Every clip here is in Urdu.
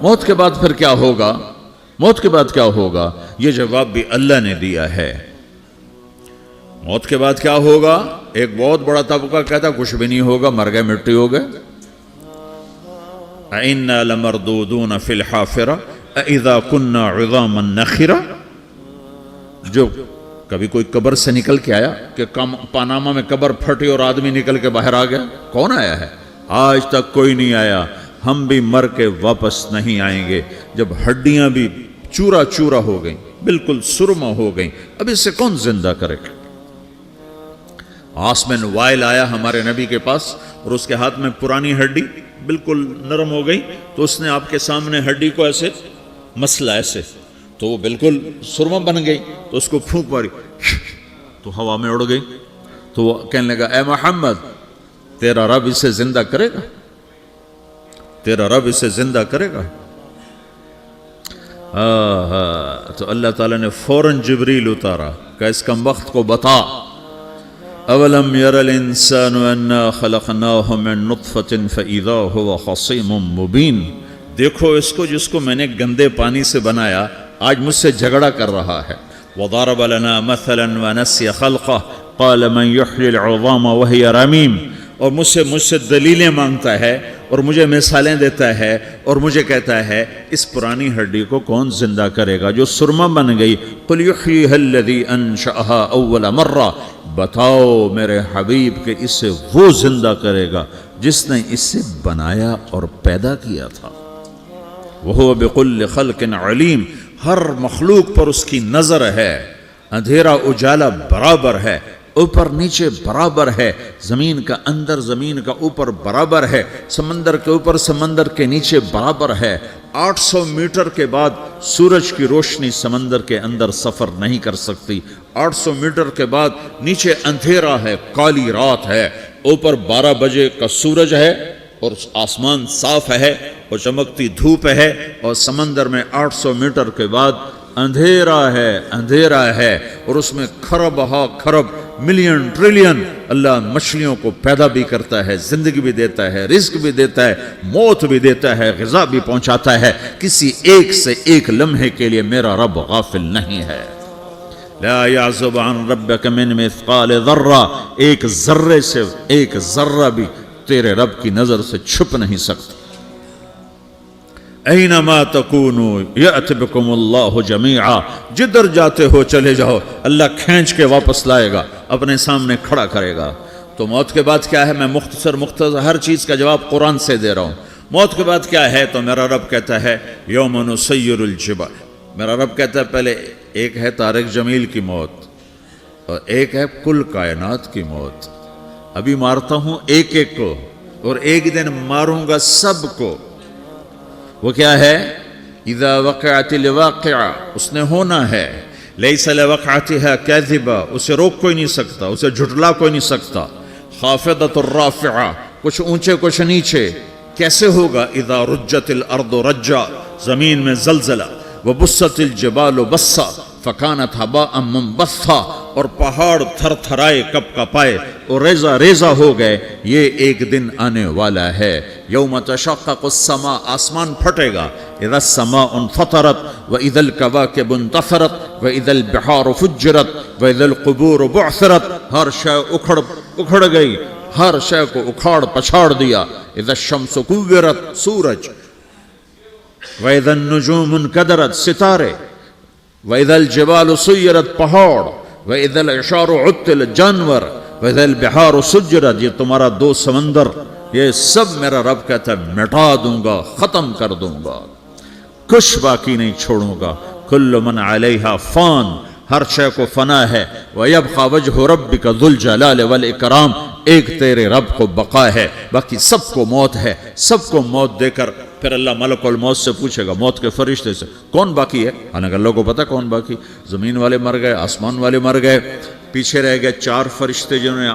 موت کے بعد پھر کیا ہوگا؟ موت کے بعد کیا ہوگا؟ یہ جواب بھی اللہ نے دیا ہے۔ موت کے بعد کیا ہوگا؟ ایک بہت بڑا طبقہ کہتا کچھ بھی نہیں ہوگا، مر گئے، مٹی ہو گئے۔ اِنَّا لَمَرْدُودُونَ فِي الْحَافِرَةِ اِذَا كُنَّا عِظَامًا نَخِرَةً۔ جو کبھی کوئی قبر سے نکل کے آیا کہ پاناما میں قبر پھٹی اور آدمی نکل کے باہر آ گیا؟ کون آیا ہے؟ آج تک کوئی نہیں آیا۔ ہم بھی مر کے واپس نہیں آئیں گے۔ جب ہڈیاں بھی چورا چورا ہو گئیں، بالکل سرما ہو گئیں، اب اس سے کون زندہ کرے گا؟ آسمن وائل آیا ہمارے نبی کے پاس اور اس کے ہاتھ میں پرانی ہڈی بالکل نرم ہو گئی، تو اس نے آپ کے سامنے ہڈی کو ایسے مسلا، ایسے تو وہ بالکل سرما بن گئی، تو اس کو پھونک ماری تو ہوا میں اڑ گئی۔ تو وہ کہنے لگا اے محمد، تیرا رب اسے زندہ کرے گا؟ تیرا رب اسے زندہ کرے گا؟ تو اللہ تعالیٰ نے فوراً جبریل اتارا کہ اس کم وقت کو بتا، اولم یر الانسان انا خلقناہ من نطفة فاذا هو خصیم مبین۔ دیکھو اس کو جس کو میں نے گندے پانی سے بنایا، آج مجھ سے جھگڑا کر رہا ہے۔ وضرب لنا مثلا ونسی خلقہ قال من یحیی العظام وہی رمیم۔ اور مجھ سے دلیلیں مانگتا ہے اور مجھے مثالیں دیتا ہے اور مجھے کہتا ہے اس پرانی ہڈی کو کون زندہ کرے گا جو سرما بن گئی؟ قل یحییھا الذی انشأھا اول مرہ۔ بتاؤ میرے حبیب کہ اسے وہ زندہ کرے گا جس نے اسے بنایا اور پیدا کیا تھا۔ وہو بکل خلق علیم۔ ہر مخلوق پر اس کی نظر ہے، اندھیرا اجالا برابر ہے، اوپر نیچے برابر ہے، زمین کا اندر زمین کا اوپر برابر ہے، سمندر کے اوپر سمندر کے نیچے برابر ہے۔ 800 میٹر کے بعد سورج کی روشنی سمندر کے اندر سفر نہیں کر سکتی۔ 800 میٹر کے بعد نیچے اندھیرا ہے، کالی رات ہے، اوپر 12 بجے کا سورج ہے اور آسمان صاف ہے اور چمکتی دھوپ ہے، اور سمندر میں 800 میٹر کے بعد اندھیرا ہے اور اس میں کھرب ہا کھرب ملین ٹریلین اللہ مچھلیوں کو پیدا بھی کرتا ہے، زندگی بھی دیتا ہے، رزق بھی دیتا ہے، موت بھی دیتا ہے، غذا بھی پہنچاتا ہے۔ کسی ایک سے ایک لمحے کے لیے میرا رب غافل نہیں ہے۔ لا يعزب عن ربك من مثقال ذرہ، ایک ذرے سے ایک ذرہ بھی تیرے رب کی نظر سے چھپ نہیں سکتا۔ اینما تکونوا یأت بکم اللہ جمیعا، جدھر جاتے ہو چلے جاؤ، اللہ کھینچ کے واپس لائے گا، اپنے سامنے کھڑا کرے گا۔ تو موت کے بعد کیا ہے؟ میں مختصر ہر چیز کا جواب قرآن سے دے رہا ہوں۔ موت کے بعد کیا ہے؟ تو میرا رب کہتا ہے یوم نسیر الجبال۔ میرا رب کہتا ہے پہلے ایک ہے طارق جمیل کی موت اور ایک ہے کل کائنات کی موت۔ ابھی مارتا ہوں ایک ایک کو اور ایک دن ماروں گا سب کو۔ وہ کیا ہے؟ اذا وقعت الواقعہ، اس نے ہونا ہے۔ لیس لوقعتها کاذبہ، اسے روک کوئی نہیں سکتا، اسے جھٹلا کوئی نہیں سکتا۔ خافضۃ الرافعہ، کچھ اونچے کچھ نیچے۔ کیسے ہوگا؟ اذا رجت الارض رجا، زمین میں زلزلہ۔ وبست الجبال بسا فکانت ہباء منبثا، اور پہاڑ تھر تھرائے کپ کپائے اور ریزہ ریزہ ہو گئے۔ یہ ایک دن آنے والا ہے۔ یوم تشقق السماء، آسمان پھٹے گا۔ اذا السماء انفطرت واذا الكواكب انتثرت واذا البحار فجرت واذا القبور بعثرت، ہر شے اکھڑ گئی، ہر شے کو اکھاڑ پچھاڑ دیا۔ اذا الشمس کورت، سورج۔ وَإِذَا النُّجُومُ انْكَدَرَتْ، ستارے۔ وَإِذَا الْجِبَالُ سُيِّرَتْ، پہاڑ۔ وَإِذَا الْعِشَارُ عُطِّلَتْ، جانور۔ وَإِذَا الْبِحَارُ سُجِّرَتْ، یہ تمہارا دو سمندر، یہ سب میرا رب کہتا ہے مٹا دوں گا، ختم کر دوں گا، کچھ باقی نہیں چھوڑوں گا۔ كُلُّ مَنْ عَلَيْهَا فان، ہر شے کو فنا ہے۔ وَيَبْقَى وَجْهُ رَبِّكَ ذُو الْجَلَالِ وَالْإِكْرَامِ، ایک تیرے رب کو بقا ہے، باقی سب کو موت ہے۔ سب کو موت دے کر پھر اللہ ملک الموت سے پوچھے گا، موت کے فرشتے سے، کون باقی ہے؟ حالانکہ اللہ کو پتہ کون باقی۔ زمین والے مر گئے، آسمان والے مر گئے، پیچھے رہ گئے 4 فرشتے جنہوں نے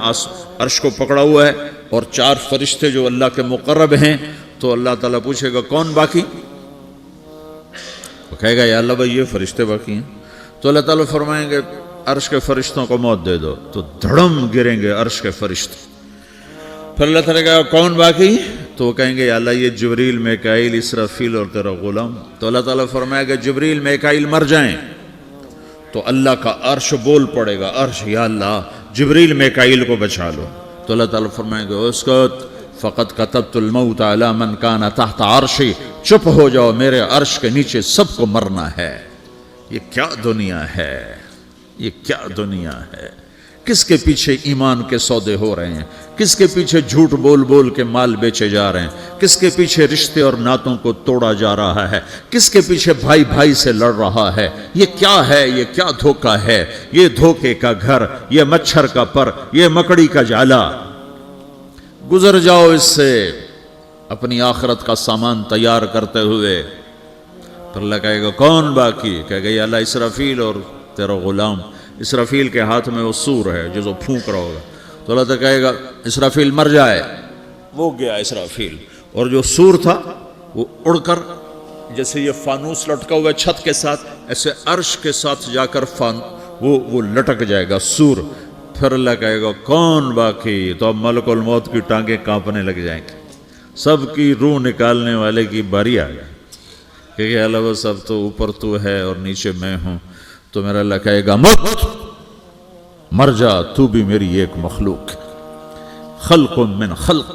عرش کو پکڑا ہوا ہے، اور 4 فرشتے جو اللہ کے مقرب ہیں۔ تو اللہ تعالیٰ پوچھے گا کون باقی؟ وہ کہے گا یا اللہ بھائی یہ فرشتے باقی ہیں۔ تو اللہ تعالیٰ فرمائیں گے عرش کے فرشتوں کو موت دے دو، تو دھڑم گریں گے عرش کے فرشتے۔ پھر اللہ تعالیٰ کہا کون باقی؟ تو وہ کہیں گے یا اللہ یہ جبریل میکائیل اسرافیل اور تیرا غلام. تو اللہ تعالیٰ فرمائے گا جبریل میکائیل مر جائیں تو اللہ کا عرش بول پڑے گا, عرش یا اللہ جبریل میکائیل کو بچا لو. تو اللہ تعالیٰ فرمائے گا اسکت فقط کتبت الموت علی من کان تحت عرشی, چپ ہو جاؤ میرے عرش کے نیچے سب کو مرنا ہے. یہ کیا دنیا ہے, یہ کیا دنیا ہے. کس کے پیچھے ایمان کے سودے ہو رہے ہیں, کس کے پیچھے جھوٹ بول بول کے مال بیچے جا رہے ہیں, کس کے پیچھے رشتے اور ناتوں کو توڑا جا رہا ہے, کس کے پیچھے بھائی بھائی سے لڑ رہا ہے. یہ کیا ہے, یہ کیا دھوکہ ہے, یہ دھوکے کا گھر, یہ مچھر کا پر, یہ مکڑی کا جالا. گزر جاؤ اس سے اپنی آخرت کا سامان تیار کرتے ہوئے. پھر اللہ کہے گا کون باقی, کہے گا یا اللہ اسرافیل اور تیرا غلام. اسرافیل کے ہاتھ میں وہ سور ہے جو پھونک رہا ہوگا. تو اللہ تعالیٰ کہے گا اسرافیل مر جائے, وہ گیا اسرافیل. اور جو سور تھا وہ اڑ کر جیسے یہ فانوس لٹکا ہوا ہے چھت کے ساتھ, ایسے عرش کے ساتھ جا کر وہ لٹک جائے گا سور. پھر اللہ کہے گا کون باقی, تو اب ملک الموت کی ٹانگیں کانپنے لگ جائیں گی. سب کی روح نکالنے والے کی باری آ گئی کہ اللہ وہ سب تو اوپر تو ہے اور نیچے میں ہوں. تو میرا اللہ کہے گا مر جا, تو بھی میری ایک مخلوق, خلق من خلق.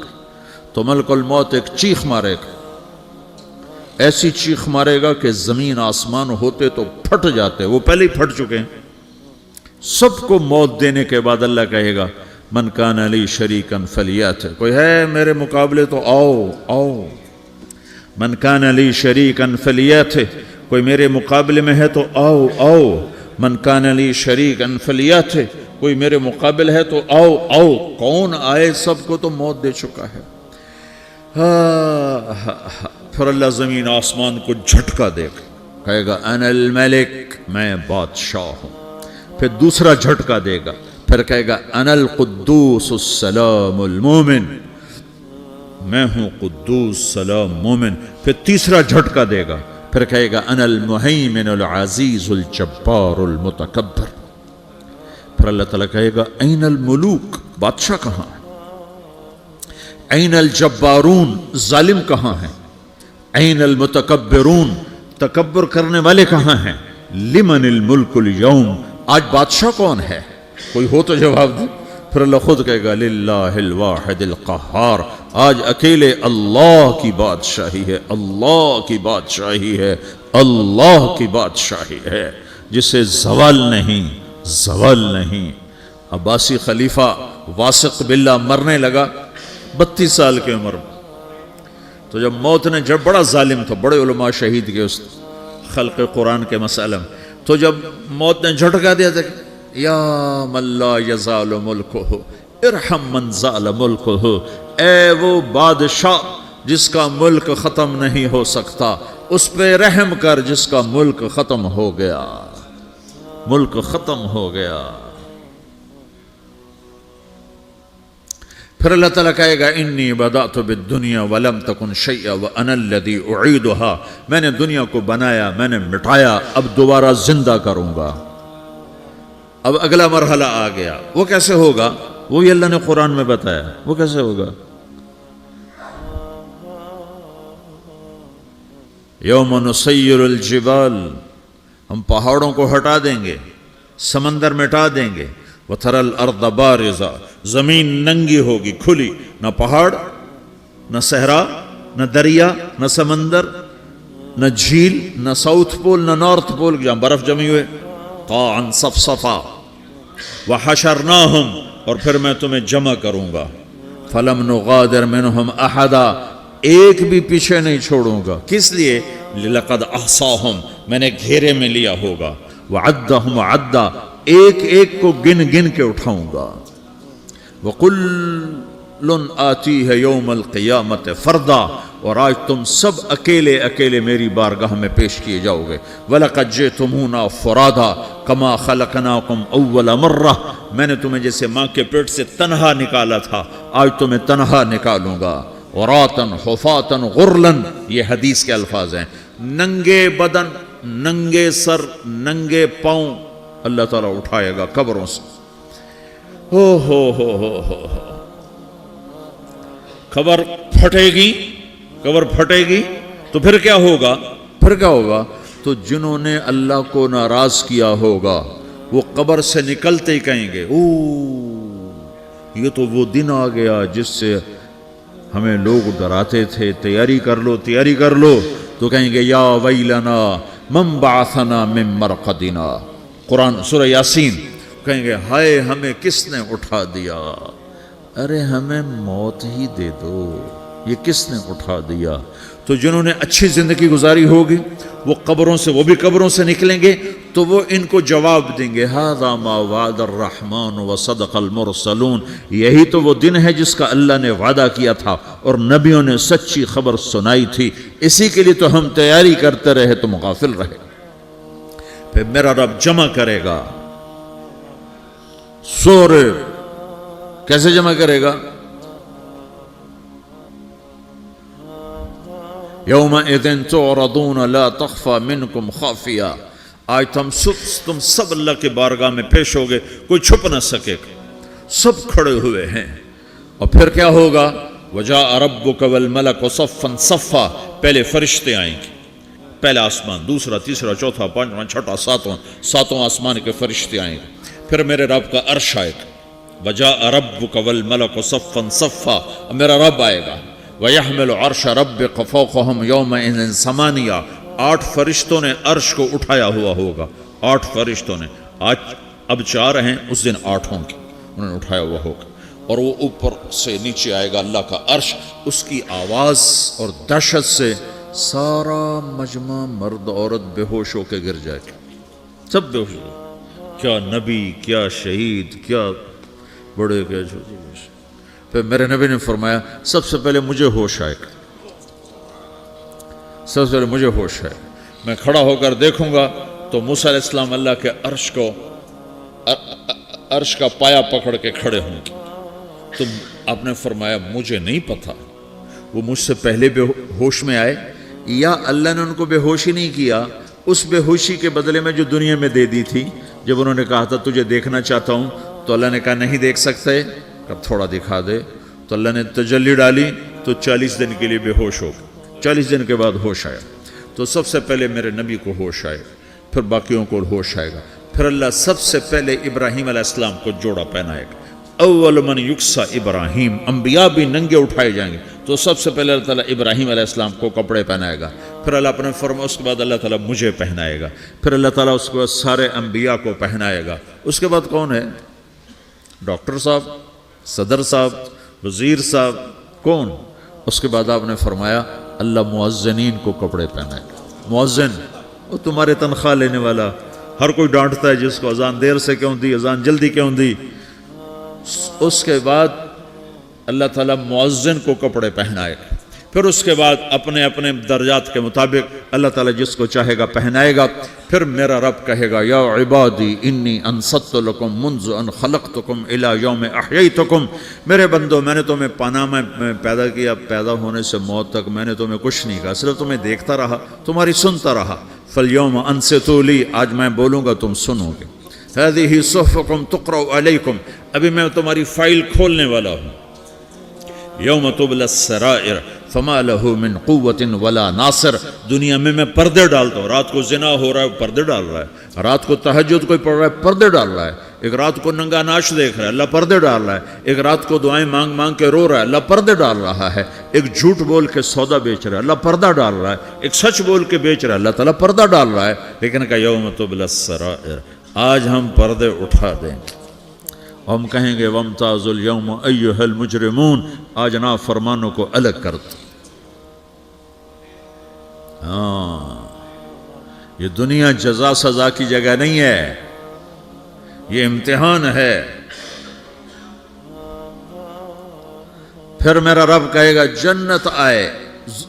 تو ملک الموت ایک چیخ مارے گا, ایسی چیخ مارے گا کہ زمین آسمان ہوتے تو پھٹ جاتے, وہ پہلے ہی پھٹ چکے ہیں. سب کو موت دینے کے بعد اللہ کہے گا من کان لی شریکا فلیات, کوئی ہے میرے مقابلے تو آؤ آؤ. من کان لی شریکا فلیات, کوئی میرے مقابلے میں ہے تو آؤ آؤ. من کان لی شریکا فلیات, کوئی میرے مقابل ہے تو آؤ آؤ. کون آئے, سب کو تو موت دے چکا ہے. پھر اللہ زمین آسمان کو جھٹکا دے گا, کہے گا انا الملک, میں بادشاہ ہوں. پھر دوسرا جھٹکا دے گا, پھر کہے گا انا القدوس السلام المومن, میں ہوں قدوس سلام مومن. پھر تیسرا جھٹکا دے گا, پھر کہے گا انا المہیمن العزیز الجبار المتکبر. پھر اللہ تعالیٰ کہے گا این الملوک, بادشاہ کہاں ہے؟ این الجبارون, ظالم کہاں ہیں؟ این المتکبرون, تکبر کرنے والے کہاں ہیں؟ لمن الملک اليوم, آج بادشاہ کون ہے؟ کوئی ہو تو جواب دے. پھر اللہ خود کہے گا للہ الواحد القہار, آج اکیلے اللہ کی بادشاہی ہے, اللہ کی بادشاہی ہے, اللہ کی بادشاہی ہے, جسے زوال نہیں, زوال نہیں. عباسی خلیفہ واثق باللہ مرنے لگا 32 سال کی عمر میں. تو جب موت نے, جب بڑا ظالم تھا, بڑے علماء شہید کے اس خلق قرآن کے مسئلہ میں, تو جب موت نے جھٹکا دیا تھا یا من لا یزال ملکہ ارحم من زال ملکہ, اے وہ بادشاہ جس کا ملک ختم نہیں ہو سکتا, اس پہ رحم کر جس کا ملک ختم ہو گیا, ملک ختم ہو گیا. پھر اللہ تعالیٰ کہے گا انی بدأت بالدنیا ولم تکن شیئا وانا الذی اعیدہا, میں نے دنیا کو بنایا, میں نے مٹایا, اب دوبارہ زندہ کروں گا. اب اگلا مرحلہ آ گیا, وہ کیسے ہوگا؟ وہی اللہ نے قرآن میں بتایا. وہ کیسے ہوگا؟ یوم نسیر الجبال, ہم پہاڑوں کو ہٹا دیں گے, سمندر مٹا دیں گے. وَتَرَى الْأَرْضَ بَارِزَةً, زمین ننگی ہوگی, کھلی, نہ پہاڑ, نہ صحرا, نہ دریا, نہ سمندر, نہ جھیل, نہ ساؤتھ پول, نہ نارتھ پول جہاں برف جمی ہوئے. قَاعًا صَفْصَفًا وَحَشَرْنَاهُمْ, اور پھر میں تمہیں جمع کروں گا. فَلَمْ نُغَادِرْ مِنْهُمْ أَحَدًا, ایک بھی پیچھے نہیں چھوڑوں گا. کس لیے؟ لَقَدْ أَحْصَاهُمْ, میں نے گھیرے میں لیا ہوگا. وَعَدَّهُمْ عَدًّا, ایک ایک کو گن گن کے اٹھاؤں گا. وَقُلٌّ آتِيهَ يَوْمَ الْقِيَامَةِ فَرْدًا, اور آج تم سب اکیلے اکیلے میری بارگاہ میں پیش کیے جاؤ گے. وَلَقَدْ جِئْتُمُونَا فُرَادًا كَمَا خَلَقْنَاكُمْ أَوَّلَ مَرَّةٍ, میں نے تمہیں جیسے ماں کے پیٹ سے تنہا نکالا تھا, آج تمہیں تنہا نکالوں گا. عُرَاةً حُفَاةً غُرْلًا, یہ حدیث کے الفاظ ہیں. ننگے بدن, ننگے سر, ننگے پاؤں اللہ تعالیٰ اٹھائے گا قبروں سے. ہو. خبر پھٹے گی، قبر پھٹے گی تو پھر کیا ہوگا؟ پھر کیا ہوگا؟ تو جنہوں نے اللہ کو ناراض کیا ہوگا وہ قبر سے نکلتے ہی کہیں گے او یہ تو وہ دن آ گیا جس سے ہمیں لوگ ڈراتے تھے، تیاری کر لو تیاری کر لو. تو کہیں گے یا ویلنا من بعثنا من مرقدنا، قرآن سورہ یاسین. کہیں گے ہائے ہمیں کس نے اٹھا دیا، ارے ہمیں موت ہی دے دو، یہ کس نے اٹھا دیا. تو جنہوں نے اچھی زندگی گزاری ہوگی وہ قبروں سے، وہ بھی قبروں سے نکلیں گے تو وہ ان کو جواب دیں گے ھذا ما وعد الرحمن وصدق المرسلون، یہی تو وہ دن ہے جس کا اللہ نے وعدہ کیا تھا اور نبیوں نے سچی خبر سنائی تھی، اسی کے لیے تو ہم تیاری کرتے رہے تم غافل رہے. پھر میرا رب جمع کرے گا سورے، کیسے جمع کرے گا؟ یومئذ تعرضون لا تخفى منکم خافیہ، آج تم سب اللہ کے بارگاہ میں پیش ہوگے، کوئی چھپ نہ سکے گا، سب کھڑے ہوئے ہیں. اور پھر کیا ہوگا؟ وجاء ربک والملک صفا صفا، پہلے فرشتے آئیں گے، پہلا آسمان، دوسرا، تیسرا، چوتھا، پانچواں، چھٹا، ساتواں آسمان کے فرشتے آئیں گے. پھر میرے رب کا عرش آئے گا، وجاء ربک والملک صفا صفا، میرا رب آئے گا. وَيَحْمِلُ عَرْشَ رَبِّكَ فَوْقَهُمْ يَوْمَئِذٍ ثَمَانِيَةٌ، 8 فرشتوں نے عرش کو اٹھایا ہوا ہوگا، 8 فرشتوں نے، آج اب 4 ہیں، اس دن 8 ہوں گے، انہوں نے اٹھایا ہوا ہوگا. اور وہ اوپر سے نیچے آئے گا اللہ کا عرش، اس کی آواز اور دہشت سے سارا مجمع مرد عورت بے ہوش ہو کے گر جائے گا، سب بے ہوش ہو. کیا نبی، کیا شہید، کیا بڑے، کیا چھوٹے. پھر میرے نبی نے فرمایا سب سے پہلے مجھے ہوش آئے گا، سب سے پہلے مجھے ہوش ہے. میں کھڑا ہو کر دیکھوں گا تو موسیٰ علیہ السلام اللہ کے عرش کا پایا پکڑ کے کھڑے ہوں گے. تو آپ نے فرمایا مجھے نہیں پتا وہ مجھ سے پہلے بے ہوش میں آئے یا اللہ نے ان کو بے ہوشی نہیں کیا، اس بے ہوشی کے بدلے میں جو دنیا میں دے دی تھی. جب انہوں نے کہا تھا تجھے دیکھنا چاہتا ہوں تو اللہ نے کہا نہیں دیکھ سکتے، اب تھوڑا دکھا دے. تو اللہ نے تجلی ڈالی تو 40 دن کے لیے بے ہوش ہو گئے، 40 دن کے بعد ہوش آیا. تو سب سے پہلے میرے نبی کو ہوش آئے، پھر باقیوں کو ہوش آئے گا. پھر اللہ سب سے پہلے ابراہیم علیہ السلام کو جوڑا پہنائے گا. اول من یکسا ابراہیم، انبیاء بھی ننگے اٹھائے جائیں گے تو سب سے پہلے اللہ تعالیٰ ابراہیم علیہ السلام کو کپڑے پہنائے گا. پھر اللہ اپنے فرما، اس کے بعد اللہ تعالیٰ مجھے پہنائے گا. پھر اللہ تعالیٰ اس کے بعد سارے انبیاء کو پہنائے گا. اس کے بعد کون ہے؟ ڈاکٹر صاحب، صدر صاحب، وزیر صاحب، کون؟ اس کے بعد آپ نے فرمایا اللہ مؤذنین کو کپڑے پہنائے گا. مؤذن وہ تمہارے تنخواہ لینے والا، ہر کوئی ڈانٹتا ہے جس کو اذان دیر سے کیوں دی، اذان جلدی کیوں دی. اس کے بعد اللہ تعالیٰ مؤذن کو کپڑے پہنائے گا. پھر اس کے بعد اپنے اپنے درجات کے مطابق اللہ تعالیٰ جس کو چاہے گا پہنائے گا. پھر میرا رب کہے گا یا عبادی انی انصت لکم منذ ان خلقتکم الی یوم احییتکم، میرے بندو میں نے تمہیں پاناما میں پیدا کیا، پیدا ہونے سے موت تک میں نے تمہیں کچھ نہیں کہا، صرف تمہیں دیکھتا رہا، تمہاری سنتا رہا. فالیوم انصتوا لی، آج میں بولوں گا تم سنو گے. هذه صحفکم تقرأ علیکم، ابھی میں تمہاری فائل کھولنے والا ہوں. یوم تبلی السرائر فما له من قوت ولا ناصر، دنیا میں پردے ڈالتا ہوں. رات کو زنا ہو رہا ہے پردے ڈال رہا ہے، رات کو تہجد کوئی پڑھ رہا ہے پردے ڈال رہا ہے، ایک رات کو ننگا ناچ دیکھ رہا ہے اللہ پردے ڈال رہا ہے، ایک رات کو دعائیں مانگ مانگ کے رو رہا ہے اللہ پردے ڈال رہا ہے، ایک جھوٹ بول کے سودا بیچ رہا ہے اللہ پردہ ڈال رہا ہے، ایک سچ بول کے بیچ رہا ہے اللہ تعالیٰ پردہ ڈال رہا ہے. لیکن کہ یوم تبلی السرائر، آج ہم پردے اٹھا دیں گے. ہم کہیں گے وامتازوا اليوم ایھا المجرمون، آج نافرمانوں کو الگ کر دو. ہاں، یہ دنیا جزا سزا کی جگہ نہیں ہے، یہ امتحان ہے. پھر میرا رب کہے گا جنت آئے،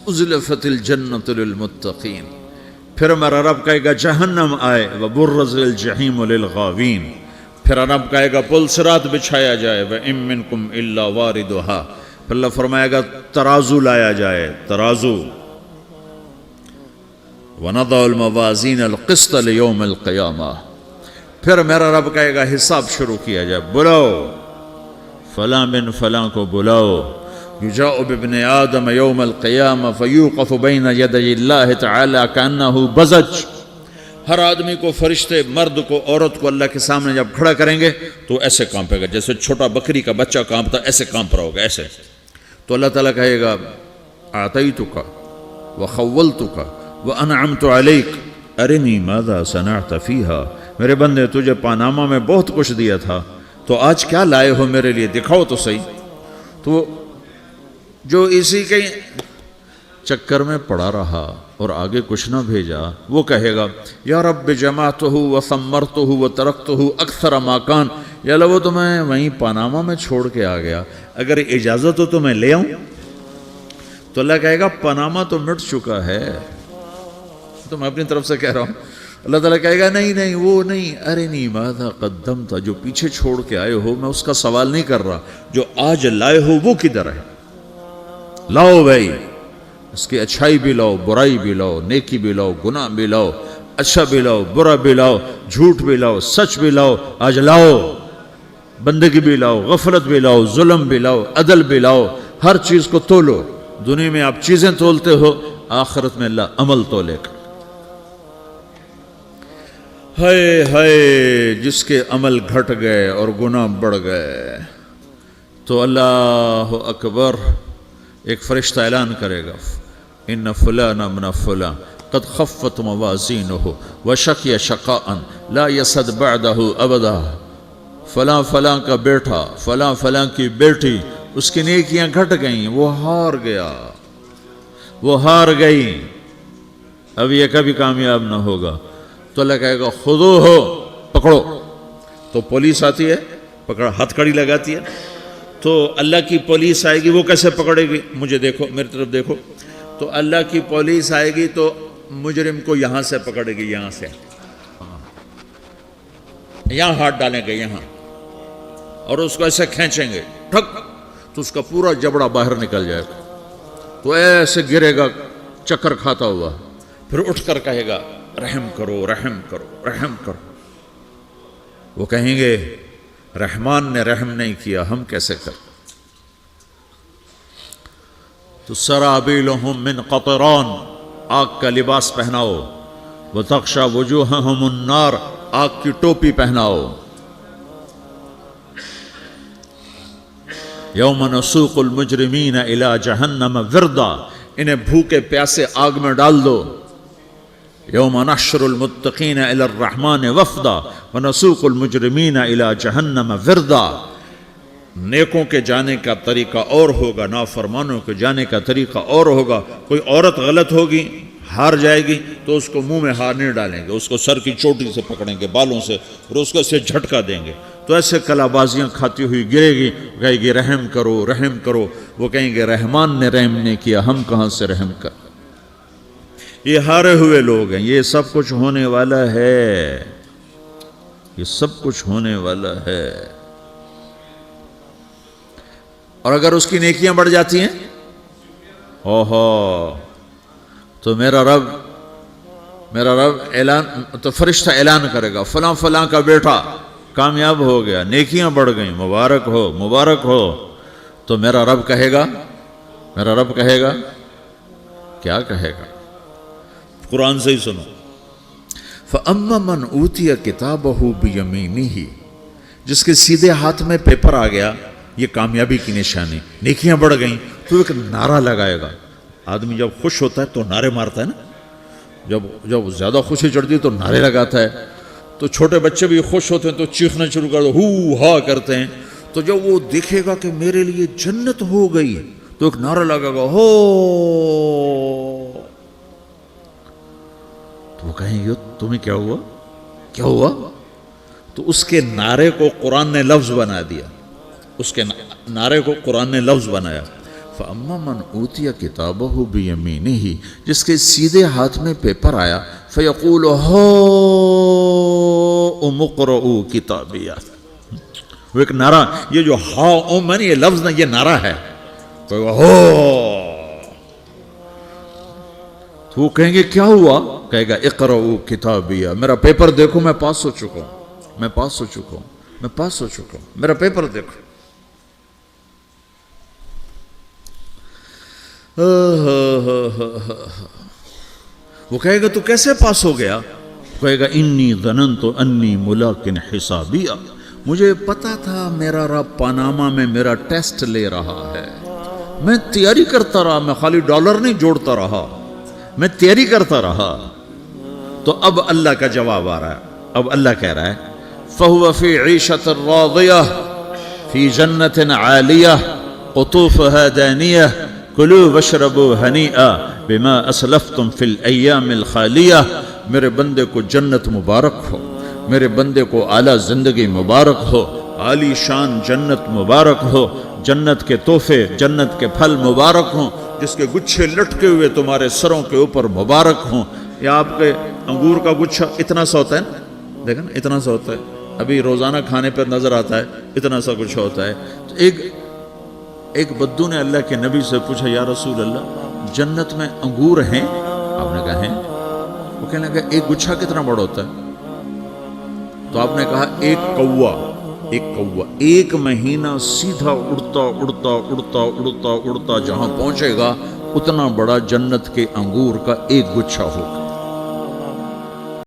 ازلفت الجنت للمتقین. پھر میرا رب کہے گا جہنم آئے، وبرز الجحیم للغاوین. پھر رب کہے گا پل صراط بچھایا جائے، وَإِن مِّنكُمْ إِلَّا وَارِدُهَا. پھر اللہ فرمائے گا ترازو لایا جائے، ترازو. وَنَضَعُ الْمَوَازِينَ الْقِسْطَ لِيَوْمِ الْقِيَامَةِ. پھر میرا رب کہے گا حساب شروع کیا جائے، بلاؤ فلاں بن فلاں کو بلاؤ، یجاء بابن آدم یوم القیامہ فیوقف بین یدی اللہ تعالی کأنہ بزج، ہر آدمی کو، فرشتے، مرد کو، عورت کو اللہ کے سامنے جب کھڑا کریں گے تو ایسے کانپے گا جیسے چھوٹا بکری کا بچہ کانپتا، ایسے کانپ رہا ہوگا ایسے. تو اللہ تعالیٰ کہے گا اعطیتک وخولتک وانعمت علیک ارنی ماذا صنعت فیہا، میرے بندے تجھے پاناما میں بہت کچھ دیا تھا، تو آج کیا لائے ہو میرے لیے، دکھاؤ تو صحیح. تو جو اسی کے چکر میں پڑا رہا اور آگے کچھ نہ بھیجا، وہ کہے گا یا رب جمعتہ وثمرتہ وترکتہ اکثر ما کان، یا اللہ وہ تو میں وہیں پاناما میں چھوڑ کے آ گیا، اگر اجازت ہو تو میں لے آؤں. تو اللہ کہے گا پاناما تو مٹ چکا ہے، تو میں اپنی طرف سے کہہ رہا ہوں. اللہ تعالیٰ کہے گا نہیں نہیں وہ نہیں، ارنی ماذا قدمت، جو پیچھے چھوڑ کے آئے ہو میں اس کا سوال نہیں کر رہا، جو آج لائے ہو وہ کدھر ہے، لاؤ بھائی، اس کی اچھائی بھی لاؤ، برائی بھی لاؤ، نیکی بھی لاؤ، گناہ بھی لاؤ، اچھا بھی لاؤ، برا بھی لاؤ، جھوٹ بھی لاؤ، سچ بھی لاؤ، آج لاؤ، بندگی بھی لاؤ، غفلت بھی لاؤ، ظلم بھی لاؤ، عدل بھی لاؤ، ہر چیز کو تولو. دنیا میں آپ چیزیں تولتے ہو، آخرت میں اللہ عمل تولے گا. ہائے ہائے جس کے عمل گھٹ گئے اور گناہ بڑھ گئے، تو اللہ اکبر، ایک فرشتہ اعلان کرے گا ان فلان من فلان قد خفت موازینہ وشقی شقاء لا یسد بعدہ ابدا، فلاں فلاں کا بیٹا، فلاں فلاں کی بیٹی، اس کی نیکیاں گھٹ گئیں، وہ ہار گیا، وہ ہار گئی، اب یہ کبھی کامیاب نہ ہوگا. تو اللہ کہے گا خودو ہو، پکڑو. تو پولیس آتی ہے، پکڑا، ہتھ کڑی لگاتی ہے. تو اللہ کی پولیس آئے گی، وہ کیسے پکڑے گی، مجھے دیکھو، میری طرف دیکھو. تو اللہ کی پولیس آئے گی تو مجرم کو یہاں سے پکڑے گی، یہاں سے، یہاں ہاتھ ڈالیں گے یہاں، اور اس کو ایسے کھینچیں گے ٹھک، تو اس کا پورا جبڑا باہر نکل جائے گا. تو ایسے گرے گا چکر کھاتا ہوا، پھر اٹھ کر کہے گا رحم کرو، رحم کرو، رحم کرو. وہ کہیں گے رحمان نے رحم نہیں کیا، ہم کیسے کریں. تو سرابیلہم من قطران، آگ کا لباس پہناؤ، وتغشا وجوہہم النار، آگ کی ٹوپی پہناؤ. یوم نسوق المجرمین الی جہنم وردا، انہیں بھوکے پیاسے آگ میں ڈال دو. یوم نحشر المتقین الی الرحمن وفدا ونسوق المجرمین الی جہنم وردا. نیکوں کے جانے کا طریقہ اور ہوگا، نافرمانوں کے جانے کا طریقہ اور ہوگا. کوئی عورت غلط ہوگی، ہار جائے گی، تو اس کو منہ میں ہار نہیں ڈالیں گے، اس کو سر کی چوٹی سے پکڑیں گے، بالوں سے، اور اس کو اسے جھٹکا دیں گے. تو ایسے کلا بازیاں کھاتی ہوئی گرے گی، کہے گی رحم کرو، رحم کرو. وہ کہیں گے رحمان نے رحم نہیں کیا، ہم کہاں سے رحم کر. یہ ہارے ہوئے لوگ ہیں. یہ سب کچھ ہونے والا ہے، یہ سب کچھ ہونے والا ہے. اور اگر اس کی نیکیاں بڑھ جاتی ہیں، اوہو، تو میرا رب اعلان، تو فرشتہ اعلان کرے گا فلاں فلاں کا بیٹا کامیاب ہو گیا، نیکیاں بڑھ گئیں، مبارک ہو، مبارک ہو. تو میرا رب کہے گا کیا کہے گا، قرآن سے ہی سنو. فَأَمَّا مَنْ أُوتِيَ كِتَابَهُ بِيَمِينِهِ، جس کے سیدھے ہاتھ میں پیپر آ گیا، یہ کامیابی کی نشانی، نیکیاں بڑھ گئیں. تو ایک نعرہ لگائے گا. آدمی جب خوش ہوتا ہے تو نعرے مارتا ہے نا، جب زیادہ خوشی چڑھتی ہے تو نعرے لگاتا ہے. تو چھوٹے بچے بھی خوش ہوتے ہیں تو چیخنا شروع کر دو، ہو ہا کرتے ہیں. تو جب وہ دیکھے گا کہ میرے لیے جنت ہو گئی، تو ایک نعرہ لگے گا، ہو. تو وہ کہیں گے تمہیں کیا ہوا، کیا ہوا. تو اس کے نعرے کو قرآن نے لفظ بنا دیا، اس کے نعرے کو قرآن نے لفظ بنایا. فَأَمَّا مَنْ أُوتِيَ كِتَابَهُ بِيَمِينِهِ، جس کے سیدھے ہاتھ میں پیپر آیا، فَيَقُولُ هَاؤْمُ اقْرَءُوا كِتَابِيَهْ. وہ ایک نعرہ، یہ جو ہاؤم ہے نا، یہ لفظ نہ، یہ نعرہ ہے. تو وہ کہیں گے کیا ہوا، کہے گا اقرؤوا کتابیہ، میرا پیپر دیکھو، میں پاس ہو چکا ہوں، میں پاس ہو چکا ہوں، میں پاس ہو چکا ہوں، میرا پیپر دیکھو. وہ کہے گا تو کیسے پاس ہو گیا؟ کہے گا انی ظننت انی ملاقن حسابیہ، مجھے پتا تھا میرا رب پاناما میں میرا ٹیسٹ لے رہا ہے، میں تیاری کرتا رہا، میں خالی ڈالر نہیں جوڑتا رہا، میں تیاری کرتا رہا۔ تو اب اللہ کا جواب آ رہا ہے، اب اللہ کہہ رہا ہے فَهُوَ فِي عِيشَةٍ رَاضِيَةٍ فِي جَنَّةٍ عَالِيَةٍ قُطُوفُهَا دَانِيَةٌ كُلُوا وَاشْرَبُوا هَنِيئًا بِمَا أَسْلَفْتُمْ فِي الْأَيَّامِ الْخَالِيَةِ، میرے بندے کو جنت مبارک ہو، میرے بندے کو اعلیٰ زندگی مبارک ہو، عالی شان جنت مبارک ہو، جنت کے تحفے، جنت کے پھل مبارک ہوں، جس کے گچھے لٹکے ہوئے تمہارے سروں کے اوپر مبارک ہوں۔ یا آپ کے انگور کا گچھا اتنا سا ہوتا ہے نا، دیکھیں نا اتنا سا ہوتا ہے، ابھی روزانہ کھانے پر نظر آتا ہے، اتنا سا گچھا ہوتا ہے۔ تو ایک بدو نے اللہ کے نبی سے پوچھا یا رسول اللہ جنت میں انگور ہیں؟ آپ نے کہا ہیں۔ وہ کہنے لگا ایک گچھا کتنا بڑا ہوتا ہے؟ تو آپ نے کہا ایک مہینہ سیدھا اڑتا اڑتا اڑتا اڑتا اڑتا جہاں پہنچے گا اتنا بڑا جنت کے انگور کا ایک گچھا ہوگا۔